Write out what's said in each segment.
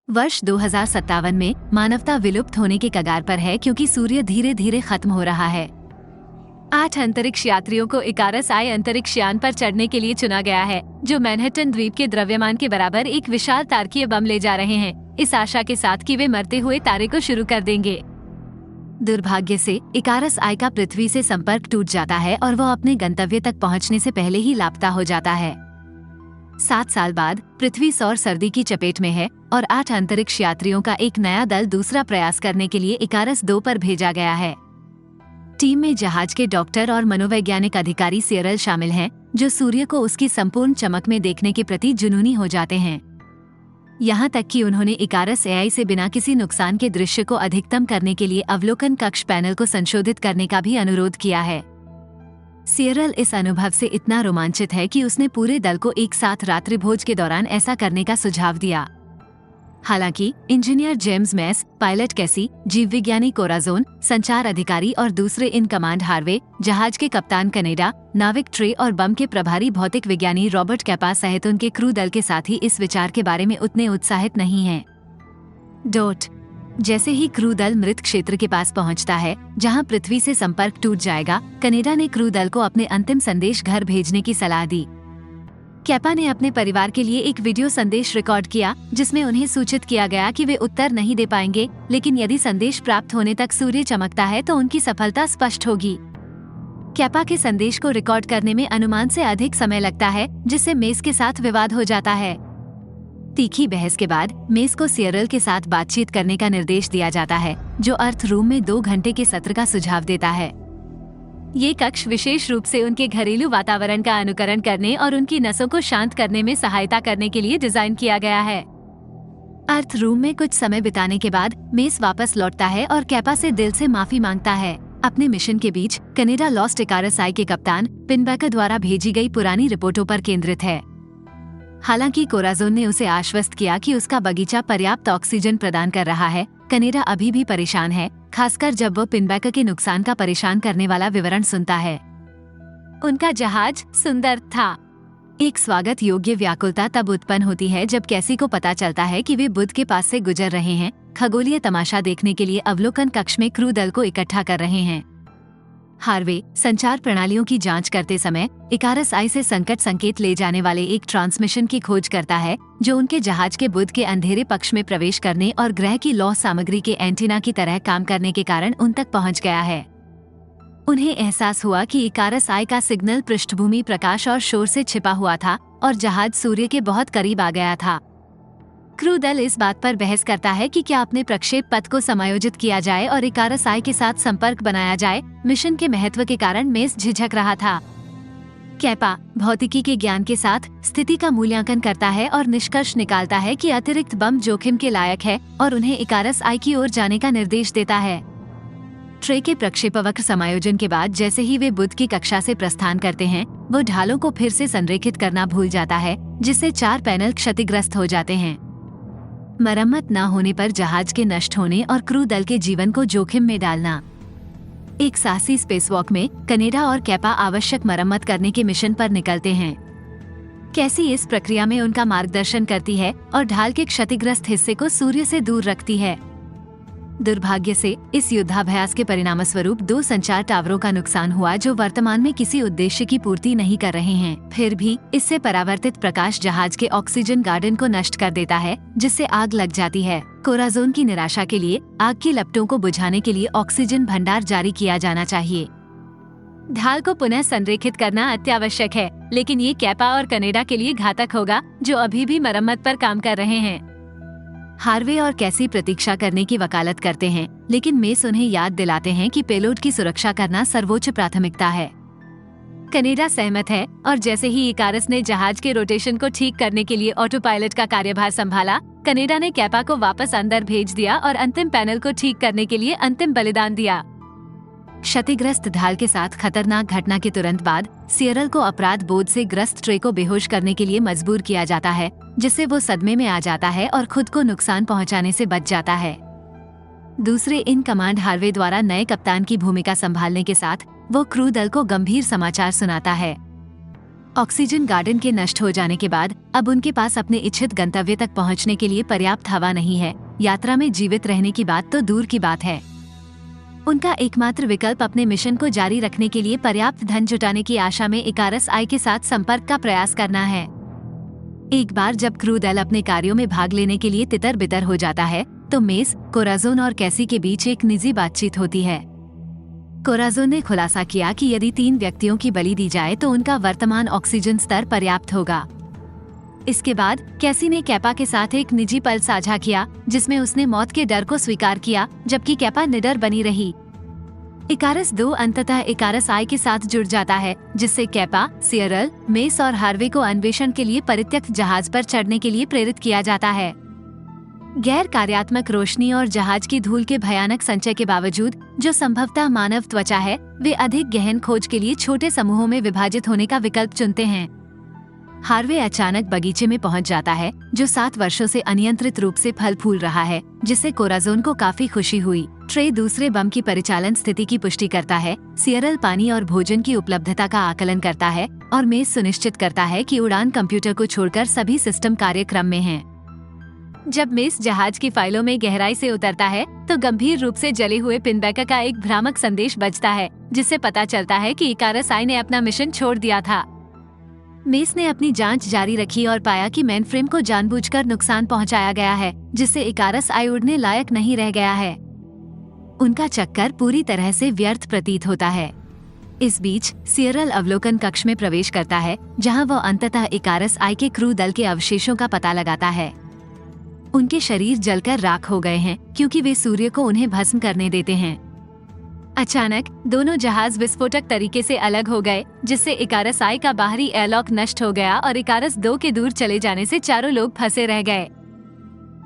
वर्ष 2057 में मानवता विलुप्त होने के कगार पर है क्योंकि सूर्य धीरे धीरे खत्म हो रहा है। 8 अंतरिक्ष यात्रियों को इकारस आई अंतरिक्ष यान पर चढ़ने के लिए चुना गया है, जो मैनहट्टन द्वीप के द्रव्यमान के बराबर एक विशाल तारकीय बम ले जा रहे हैं, इस आशा के साथ कि वे मरते हुए तारे को शुरू कर देंगे। दुर्भाग्य से इकारस आई का पृथ्वी से संपर्क टूट जाता है और वो अपने गंतव्य तक पहुंचने से पहले ही लापता हो जाता है। 7 साल बाद पृथ्वी सौर सर्दी की चपेट में है और 8 अंतरिक्ष यात्रियों का एक नया दल दूसरा प्रयास करने के लिए इकारस 2 पर भेजा गया है। टीम में जहाज के डॉक्टर और मनोवैज्ञानिक अधिकारी सियरल शामिल हैं, जो सूर्य को उसकी संपूर्ण चमक में देखने के प्रति जुनूनी हो जाते हैं। यहाँ तक कि उन्होंने इकारस एआई से बिना किसी नुकसान के दृश्य को अधिकतम करने के लिए अवलोकन कक्ष पैनल को संशोधित करने का भी अनुरोध किया है। सियरल इस अनुभव से इतना रोमांचित है कि उसने पूरे दल को एक साथ रात्रिभोज के दौरान ऐसा करने का सुझाव दिया। हालांकि इंजीनियर जेम्स मैस, पायलट कैसी, जीव विज्ञानी कोराजोन, संचार अधिकारी और दूसरे इन कमांड हार्वे, जहाज के कप्तान कनेडा, नाविक ट्रे और बम के प्रभारी भौतिक विज्ञानी रॉबर्ट कैपा सहित उनके क्रू दल के साथी इस विचार के बारे में उतने उत्साहित नहीं हैं। जैसे ही क्रू दल मृत क्षेत्र के पास पहुंचता है, जहां पृथ्वी से संपर्क टूट जाएगा, कनेडा ने क्रू दल को अपने अंतिम संदेश घर भेजने की सलाह दी। कैपा ने अपने परिवार के लिए एक वीडियो संदेश रिकॉर्ड किया, जिसमें उन्हें सूचित किया गया कि वे उत्तर नहीं दे पाएंगे, लेकिन यदि संदेश प्राप्त होने तक सूर्य चमकता है तो उनकी सफलता स्पष्ट होगी। कैपा के संदेश को रिकॉर्ड करने में अनुमान से अधिक समय लगता है, जिससे मेस के साथ विवाद हो जाता है। तीखी बहस के बाद मेस को सियरल के साथ बातचीत करने का निर्देश दिया जाता है, जो अर्थ रूम में 2 घंटे के सत्र का सुझाव देता है। ये कक्ष विशेष रूप से उनके घरेलू वातावरण का अनुकरण करने और उनकी नसों को शांत करने में सहायता करने के लिए डिजाइन किया गया है। अर्थ रूम में कुछ समय बिताने के बाद मेस वापस लौटता है और कैपा से दिल से माफी मांगता है। अपने मिशन के बीच कनेडा लॉस्ट इकारस आई के कप्तान पिनबैकर द्वारा भेजी गई पुरानी रिपोर्टों पर केंद्रित है। हालांकि कोराजोन ने उसे आश्वस्त किया कि उसका बगीचा पर्याप्त ऑक्सीजन प्रदान कर रहा है, कनेडा अभी भी परेशान है, खासकर जब वो पिनबैकर के नुकसान का परेशान करने वाला विवरण सुनता है। उनका जहाज सुंदर था। एक स्वागत योग्य व्याकुलता तब उत्पन्न होती है जब कैसी को पता चलता है कि वे बुध के पास से गुजर रहे हैं, खगोलीय तमाशा देखने के लिए अवलोकन कक्ष में क्रू दल को इकट्ठा कर रहे हैं। हार्वे संचार प्रणालियों की जांच करते समय इकारस आई से संकट संकेत ले जाने वाले एक ट्रांसमिशन की खोज करता है, जो उनके जहाज के बुध के अंधेरे पक्ष में प्रवेश करने और ग्रह की लौह सामग्री के एंटीना की तरह काम करने के कारण उन तक पहुंच गया है। उन्हें एहसास हुआ कि इकारस आई का सिग्नल पृष्ठभूमि प्रकाश और शोर से छिपा हुआ था और जहाज सूर्य के बहुत करीब आ गया था। क्रू दल इस बात पर बहस करता है कि क्या अपने प्रक्षेप पथ को समायोजित किया जाए और इकारस आई के साथ संपर्क बनाया जाए। मिशन के महत्व के कारण मेस झिझक रहा था। कैपा भौतिकी के ज्ञान के साथ स्थिति का मूल्यांकन करता है और निष्कर्ष निकालता है कि अतिरिक्त बम जोखिम के लायक है और उन्हें इकारस आई की ओर जाने का निर्देश देता है। ट्रे के प्रक्षेपवक्र समायोजन के बाद जैसे ही वे बुध की कक्षा से प्रस्थान करते हैं, वो ढालों को फिर से संरेखित करना भूल जाता है, जिससे 4 पैनल क्षतिग्रस्त हो जाते हैं। मरम्मत न होने पर जहाज के नष्ट होने और क्रू दल के जीवन को जोखिम में डालना। एक साहसी स्पेसवॉक में कनेडा और कैपा आवश्यक मरम्मत करने के मिशन पर निकलते हैं। कैसी इस प्रक्रिया में उनका मार्गदर्शन करती है और ढाल के क्षतिग्रस्त हिस्से को सूर्य से दूर रखती है। दुर्भाग्य से इस युद्धाभ्यास के परिणामस्वरूप 2 संचार टावरों का नुकसान हुआ, जो वर्तमान में किसी उद्देश्य की पूर्ति नहीं कर रहे हैं। फिर भी इससे परावर्तित प्रकाश जहाज के ऑक्सीजन गार्डन को नष्ट कर देता है, जिससे आग लग जाती है। कोराजोन की निराशा के लिए आग की लपटों को बुझाने के लिए ऑक्सीजन भंडार जारी किया जाना चाहिए। ढाल को पुनः संरेखित करना अत्यावश्यक है, लेकिन ये कैपा और कनेडा के लिए घातक होगा, जो अभी भी मरम्मत पर काम कर रहे हैं। हार्वे और कैसी प्रतीक्षा करने की वकालत करते हैं, लेकिन मेस उन्हें याद दिलाते हैं कि पेलोड की सुरक्षा करना सर्वोच्च प्राथमिकता है। कनेडा सहमत है और जैसे ही इकारस ने जहाज के रोटेशन को ठीक करने के लिए ऑटो पायलट का कार्यभार संभाला, कनेडा ने कैपा को वापस अंदर भेज दिया और अंतिम पैनल को ठीक करने के लिए अंतिम बलिदान दिया। क्षतिग्रस्त ढाल के साथ खतरनाक घटना के तुरंत बाद सियरल को अपराध बोध से ग्रस्त ट्रे को बेहोश करने के लिए मजबूर किया जाता है, जिससे वो सदमे में आ जाता है और खुद को नुकसान पहुंचाने से बच जाता है। दूसरे इन कमांड हार्वे द्वारा नए कप्तान की भूमिका संभालने के साथ वो क्रू दल को गंभीर समाचार सुनाता है। ऑक्सीजन गार्डन के नष्ट हो जाने के बाद अब उनके पास अपने इच्छित गंतव्य तक पहुंचने के लिए पर्याप्त हवा नहीं है। यात्रा में जीवित रहने की बात तो दूर की बात है। उनका एकमात्र विकल्प अपने मिशन को जारी रखने के लिए पर्याप्त धन जुटाने की आशा में इकारस आई के साथ संपर्क का प्रयास करना है। एक बार जब क्रू दल अपने कार्यों में भाग लेने के लिए तितर बितर हो जाता है तो मेस, कोराज़ोन और कैसी के बीच एक निजी बातचीत होती है। कोराज़ोन ने खुलासा किया कि यदि 3 व्यक्तियों की बलि दी जाए तो उनका वर्तमान ऑक्सीजन स्तर पर्याप्त होगा। इसके बाद कैसी ने कैपा के साथ एक निजी पल साझा किया जिसमें उसने मौत के डर को स्वीकार किया, जबकि कैपा निडर बनी रही। इकारस 2 अंततः इकारस आई के साथ जुड़ जाता है, जिससे कैपा, सियरल, मेस और हार्वे को अन्वेषण के लिए परित्यक्त जहाज पर चढ़ने के लिए प्रेरित किया जाता है। गैर कार्यात्मक रोशनी और जहाज की धूल के भयानक संचय के बावजूद, जो संभवतः मानव त्वचा है, वे अधिक गहन खोज के लिए छोटे समूहों में विभाजित होने का विकल्प चुनते हैं। हार्वे अचानक बगीचे में पहुंच जाता है, जो 7 वर्षों से अनियंत्रित रूप से फल फूल रहा है, जिससे कोराज़ोन को काफी खुशी हुई। ट्रे दूसरे बम की परिचालन स्थिति की पुष्टि करता है, सियरल पानी और भोजन की उपलब्धता का आकलन करता है और मेस सुनिश्चित करता है कि उड़ान कंप्यूटर को छोड़कर सभी सिस्टम कार्यक्रम में हैं। जब मेस जहाज की फाइलों में गहराई से उतरता है तो गंभीर रूप से जले हुए पिनबैकर का एक भ्रामक संदेश बजता है, जिससे पता चलता है कि इकारस आई ने अपना मिशन छोड़ दिया था। मेस ने अपनी जांच जारी रखी और पाया कि मेनफ्रेम को जानबूझकर नुकसान पहुंचाया गया है, जिससे इकारस आई उड़ने लायक नहीं रह गया है। उनका चक्कर पूरी तरह से व्यर्थ प्रतीत होता है। इस बीच सियरल अवलोकन कक्ष में प्रवेश करता है, जहां वह अंततः इकारस आई के क्रू दल के अवशेषों का पता लगाता है। उनके शरीर जलकर राख हो गए हैं क्योंकि वे सूर्य को उन्हें भस्म करने देते हैं। अचानक दोनों जहाज विस्फोटक तरीके से अलग हो गए, जिससे इकारस आई का बाहरी एयरलॉक नष्ट हो गया और इकारस 2 के दूर चले जाने से चारों लोग फंसे रह गए।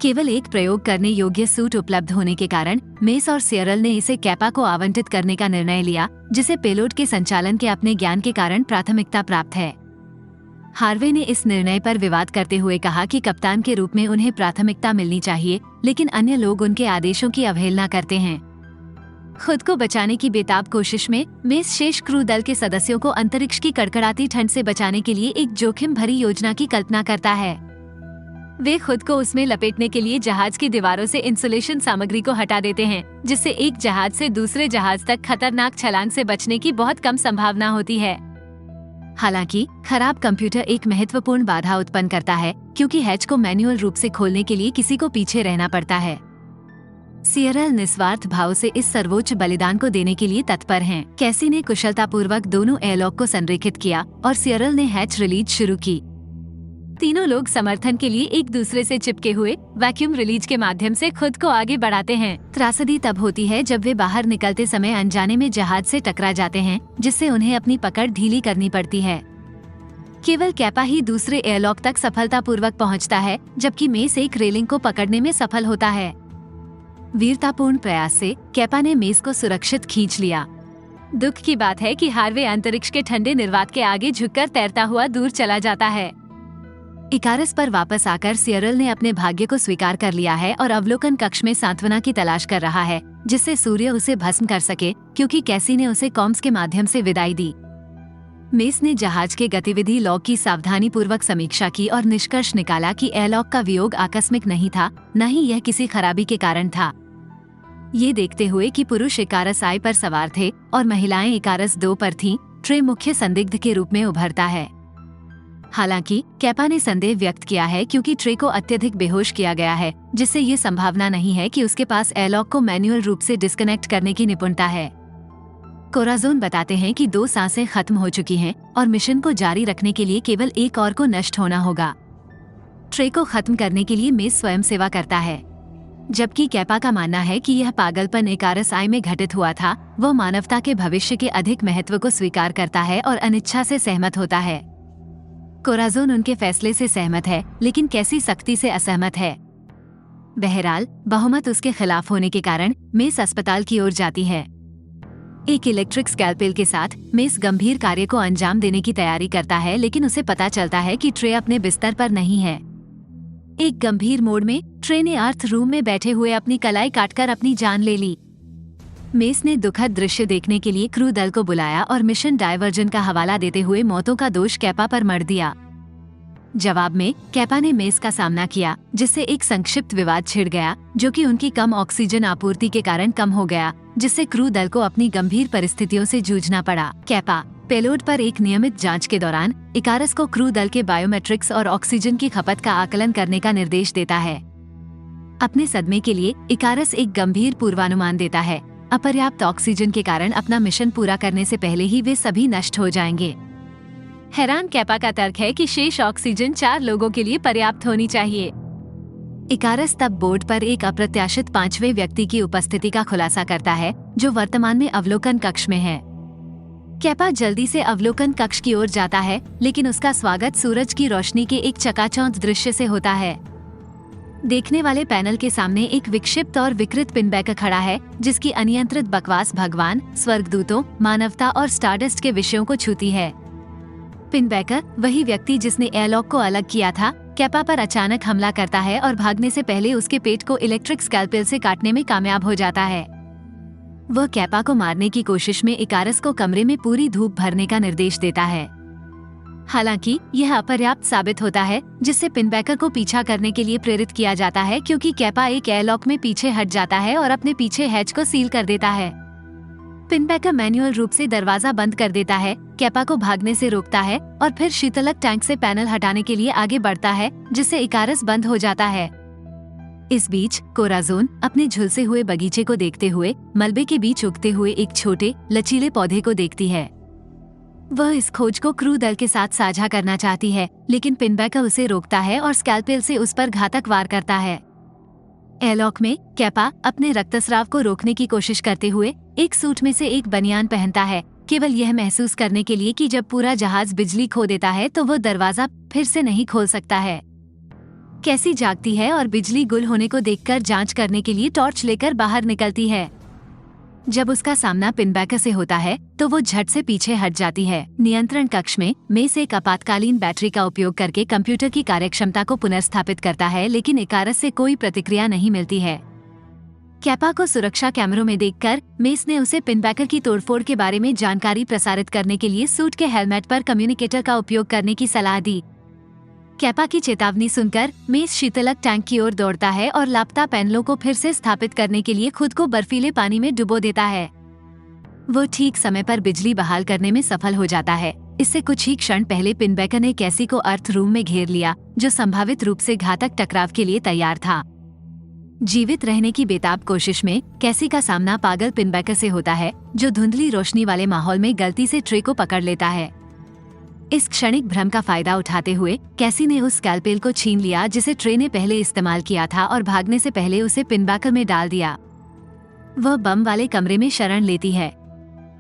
केवल एक प्रयोग करने योग्य सूट उपलब्ध होने के कारण मेस और सियरल ने इसे कैपा को आवंटित करने का निर्णय लिया, जिसे पेलोड के संचालन के अपने ज्ञान के कारण प्राथमिकता प्राप्त है। हार्वे ने इस निर्णय पर विवाद करते हुए कहा कि कप्तान के रूप में उन्हें प्राथमिकता मिलनी चाहिए, लेकिन अन्य लोग उनके आदेशों की अवहेलना करते हैं। खुद को बचाने की बेताब कोशिश में मेस शेष क्रू दल के सदस्यों को अंतरिक्ष की कड़कड़ाती ठंड से बचाने के लिए एक जोखिम भरी योजना की कल्पना करता है। वे खुद को उसमें लपेटने के लिए जहाज की दीवारों से इंसुलेशन सामग्री को हटा देते हैं, जिससे एक जहाज से दूसरे जहाज तक खतरनाक छलांग से बचने की बहुत कम संभावना होती है। हालांकि खराब कंप्यूटर एक महत्वपूर्ण बाधा उत्पन्न करता है, क्योंकि हैच को मैन्युअल रूप से खोलने के लिए किसी को पीछे रहना पड़ता है। सियरल निस्वार्थ भाव से इस सर्वोच्च बलिदान को देने के लिए तत्पर हैं। कैसी ने कुशलतापूर्वक दोनों एयरलॉक को संरेखित किया और सियरल ने हैच रिलीज शुरू की। तीनों लोग समर्थन के लिए एक दूसरे से चिपके हुए वैक्यूम रिलीज के माध्यम से खुद को आगे बढ़ाते हैं। त्रासदी तब होती है जब वे बाहर निकलते समय अनजाने में जहाज से टकरा जाते हैं, जिससे उन्हें अपनी पकड़ ढीली करनी पड़ती है। केवल कैपा ही दूसरे एयरलॉक तक सफलतापूर्वक पहुंचता है, जबकि मेस एक रेलिंग को पकड़ने में सफल होता है। वीरतापूर्ण प्रयास से कैपा ने मेस को सुरक्षित खींच लिया। दुख की बात है कि हार्वे अंतरिक्ष के ठंडे निर्वात के आगे झुककर तैरता हुआ दूर चला जाता है। इकारस पर वापस आकर सियरल ने अपने भाग्य को स्वीकार कर लिया है और अवलोकन कक्ष में सांत्वना की तलाश कर रहा है, जिससे सूर्य उसे भस्म कर सके, क्योंकि कैसी ने उसे कॉम्स के माध्यम से विदाई दी। मेस ने जहाज के गतिविधि लॉग की सावधानी पूर्वक समीक्षा की और निष्कर्ष निकाला कि एयरलॉक का वियोग आकस्मिक नहीं था, न ही यह किसी खराबी के कारण था। ये देखते हुए कि पुरुष इकारस आई पर सवार थे और महिलाएं इकारस 2 पर थीं, ट्रे मुख्य संदिग्ध के रूप में उभरता है। हालांकि कैपा ने संदेह व्यक्त किया है, क्योंकि ट्रे को अत्यधिक बेहोश किया गया है, जिससे ये संभावना नहीं है कि उसके पास एयरलॉक को मैन्युअल रूप से डिस्कनेक्ट करने की निपुणता है। कोराज़ोन बताते हैं कि 2 सांसें खत्म हो चुकी हैं और मिशन को जारी रखने के लिए केवल एक और को नष्ट होना होगा। ट्रे को खत्म करने के लिए मेस स्वयं सेवा करता है, जबकि कैपा का मानना है कि यह पागलपन इकारस आई में घटित हुआ था। वह मानवता के भविष्य के अधिक महत्व को स्वीकार करता है और अनिच्छा से सहमत होता है। कोराज़ोन उनके फैसले से सहमत है, लेकिन कैसी सख्ती से असहमत है। बहरहाल बहुमत उसके खिलाफ होने के कारण मेस अस्पताल की ओर जाती है। एक इलेक्ट्रिक स्कैल्पेल के साथ मेस गंभीर कार्य को अंजाम देने की तैयारी करता है, लेकिन उसे पता चलता है कि ट्रे अपने बिस्तर पर नहीं है। एक गंभीर मोड़ में ट्रे ने अर्थ रूम में बैठे हुए अपनी कलाई काटकर अपनी जान ले ली। मेस ने दुखद दृश्य देखने के लिए क्रू दल को बुलाया और मिशन डायवर्जन का हवाला देते हुए मौतों का दोष कैपा पर मढ़ दिया। जवाब में कैपा ने मेस का सामना किया, जिससे एक संक्षिप्त विवाद छिड़ गया, जो कि उनकी कम ऑक्सीजन आपूर्ति के कारण कम हो गया, जिससे क्रू दल को अपनी गंभीर परिस्थितियों से जूझना पड़ा। कैपा पेलोड पर एक नियमित जांच के दौरान इकारस को क्रू दल के बायोमेट्रिक्स और ऑक्सीजन की खपत का आकलन करने का निर्देश देता है। अपने सदमे के लिए इकारस एक गंभीर पूर्वानुमान देता है। अपर्याप्त ऑक्सीजन के कारण अपना मिशन पूरा करने से पहले ही वे सभी नष्ट हो जाएंगे। हैरान कैपा का तर्क है कि शेष ऑक्सीजन 4 लोगों के लिए पर्याप्त होनी चाहिए। इकारस तब बोर्ड पर एक अप्रत्याशित 5वें व्यक्ति की उपस्थिति का खुलासा करता है, जो वर्तमान में अवलोकन कक्ष में है। कैपा जल्दी से अवलोकन कक्ष की ओर जाता है, लेकिन उसका स्वागत सूरज की रोशनी के एक चकाचौंध दृश्य से होता है। देखने वाले पैनल के सामने एक विक्षिप्त और विकृत पिनबैकर खड़ा है, जिसकी अनियंत्रित बकवास भगवान, स्वर्गदूतों, मानवता और स्टारडस्ट के विषयों को छूती है। पिनबैकर, वही व्यक्ति जिसने एयरलॉक को अलग किया था, कैपा पर अचानक हमला करता है और भागने से पहले उसके पेट को इलेक्ट्रिक स्कैल्पेल से काटने में कामयाब हो जाता है। वह कैपा को मारने की कोशिश में इकारस को कमरे में पूरी धूप भरने का निर्देश देता है। हालांकि यह अपर्याप्त साबित होता है, जिससे पिनबैकर को पीछा करने के लिए प्रेरित किया जाता है, क्योंकि कैपा एक एयरलॉक में पीछे हट जाता है और अपने पीछे हैच को सील कर देता है। पिनबैकर मैन्युअल रूप से दरवाजा बंद कर देता है, कैपा को भागने से रोकता है और फिर शीतलक टैंक से पैनल हटाने के लिए आगे बढ़ता है, जिससे इकारस बंद हो जाता है। इस बीच कोराजोन अपने झुलसे हुए बगीचे को देखते हुए मलबे के बीच उगते हुए एक छोटे लचीले पौधे को देखती है। वह इस खोज को क्रू दल के साथ साझा करना चाहती है, लेकिन पिनबैकर उसे रोकता है और स्कैल्पेल से उस पर घातक वार करता है। एयरलॉक में कैपा अपने रक्तस्राव को रोकने की कोशिश करते हुए एक सूट में से एक बनियान पहनता है, केवल यह महसूस करने के लिए कि जब पूरा जहाज बिजली खो देता है तो वो दरवाजा फिर से नहीं खोल सकता है। कैसी जागती है और बिजली गुल होने को देखकर जांच करने के लिए टॉर्च लेकर बाहर निकलती है। जब उसका सामना पिनबैकर से होता है तो वो झट से पीछे हट जाती है। नियंत्रण कक्ष में मेस एक आपातकालीन बैटरी का उपयोग करके कंप्यूटर की कार्यक्षमता को पुनर्स्थापित करता है, लेकिन इकारस से कोई प्रतिक्रिया नहीं मिलती है। कैपा को सुरक्षा कैमरों में देखकर मेस ने उसे पिनबैकर की तोड़फोड़ के बारे में जानकारी प्रसारित करने के लिए सूट के हेलमेट पर कम्युनिकेटर का उपयोग करने की सलाह दी। कैपा की चेतावनी सुनकर मेस शीतलक टैंक की ओर दौड़ता है और लापता पैनलों को फिर से स्थापित करने के लिए खुद को बर्फीले पानी में डुबो देता है। वो ठीक समय पर बिजली बहाल करने में सफल हो जाता है। इससे कुछ ही क्षण पहले पिनबैकर ने कैसी को अर्थ रूम में घेर लिया, जो संभावित रूप से घातक टकराव के लिए तैयार था। जीवित रहने की बेताब कोशिश में कैसी का सामना पागल पिनबैकर से होता है, जो धुंधली रोशनी वाले माहौल में गलती से ट्रे को पकड़ लेता है। इस क्षणिक भ्रम का फायदा उठाते हुए कैसी ने उस स्कैल्पेल को छीन लिया, जिसे ट्रे ने पहले इस्तेमाल किया था, और भागने से पहले उसे पिनबैकर में डाल दिया। वह बम वाले कमरे में शरण लेती है।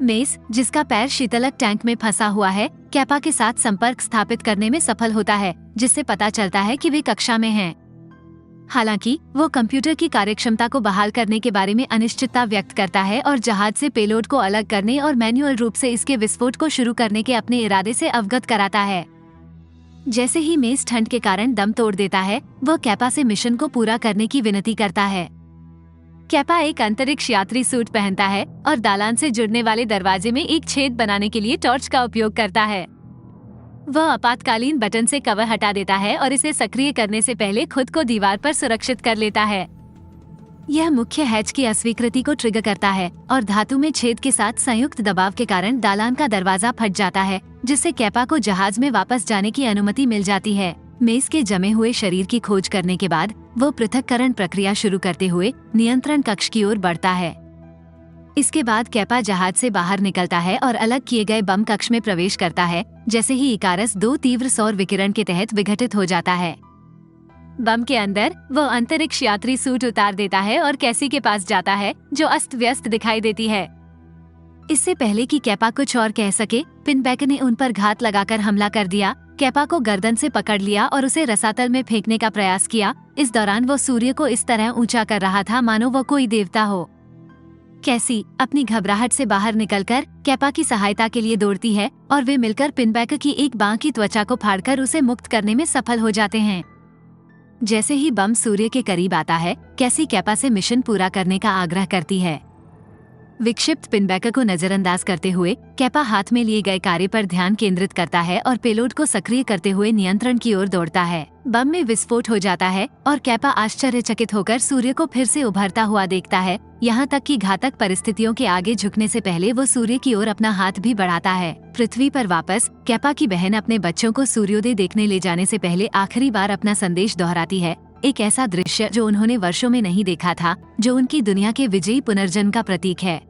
मेस, जिसका पैर शीतलक टैंक में फंसा हुआ है, कैपा के साथ संपर्क स्थापित करने में सफल होता है, जिससे पता चलता है कि वे कक्षा में हैं। हालांकि वो कंप्यूटर की कार्यक्षमता को बहाल करने के बारे में अनिश्चितता व्यक्त करता है और जहाज से पेलोड को अलग करने और मैन्युअल रूप से इसके विस्फोट को शुरू करने के अपने इरादे से अवगत कराता है। जैसे ही मेस ठंड के कारण दम तोड़ देता है, वह कैपा से मिशन को पूरा करने की विनती करता है। कैपा एक अंतरिक्ष यात्री सूट पहनता है और दालान से जुड़ने वाले दरवाजे में एक छेद बनाने के लिए टॉर्च का उपयोग करता है। वह आपातकालीन बटन से कवर हटा देता है और इसे सक्रिय करने से पहले खुद को दीवार पर सुरक्षित कर लेता है। यह मुख्य हैच की अस्वीकृति को ट्रिगर करता है और धातु में छेद के साथ संयुक्त दबाव के कारण दालान का दरवाजा फट जाता है, जिससे कैपा को जहाज में वापस जाने की अनुमति मिल जाती है। मेस के जमे हुए शरीर की खोज करने के बाद वो पृथक्करण प्रक्रिया शुरू करते हुए नियंत्रण कक्ष की ओर बढ़ता है। इसके बाद कैपा जहाज से बाहर निकलता है और अलग किए गए बम कक्ष में प्रवेश करता है। जैसे ही इकारस 2 तीव्र सौर विकिरण के तहत विघटित हो जाता है। बम के अंदर वो अंतरिक्ष यात्री सूट उतार देता है और कैसी के पास जाता है, जो अस्त व्यस्त दिखाई देती है। इससे पहले कि कैपा कुछ और कह सके, पिनबैकर ने उन पर घात लगाकर हमला कर दिया। कैपा को गर्दन से पकड़ लिया और उसे रसातल में फेंकने का प्रयास किया। इस दौरान वो सूर्य को इस तरह ऊंचा कर रहा था मानो वो कोई देवता हो। कैसी अपनी घबराहट से बाहर निकलकर कैपा की सहायता के लिए दौड़ती है और वे मिलकर पिनबैकर की एक बांह की त्वचा को फाड़कर उसे मुक्त करने में सफल हो जाते हैं। जैसे ही बम सूर्य के करीब आता है, कैसी कैपा से मिशन पूरा करने का आग्रह करती है। विक्षिप्त पिनबैकर को नजरअंदाज करते हुए कैपा हाथ में लिए गए कार्य पर ध्यान केंद्रित करता है और पेलोड को सक्रिय करते हुए नियंत्रण की ओर दौड़ता है। बम में विस्फोट हो जाता है और कैपा आश्चर्यचकित होकर सूर्य को फिर से उभरता हुआ देखता है, यहाँ तक कि घातक परिस्थितियों के आगे झुकने से पहले वो सूर्य की ओर अपना हाथ भी बढ़ाता है। पृथ्वी पर वापस कैपा की बहन अपने बच्चों को सूर्योदय देखने ले जाने से पहले आखिरी बार अपना संदेश दोहराती है, एक ऐसा दृश्य जो उन्होंने वर्षों में नहीं देखा था, जो उनकी दुनिया के विजयी पुनर्जन्म का प्रतीक है।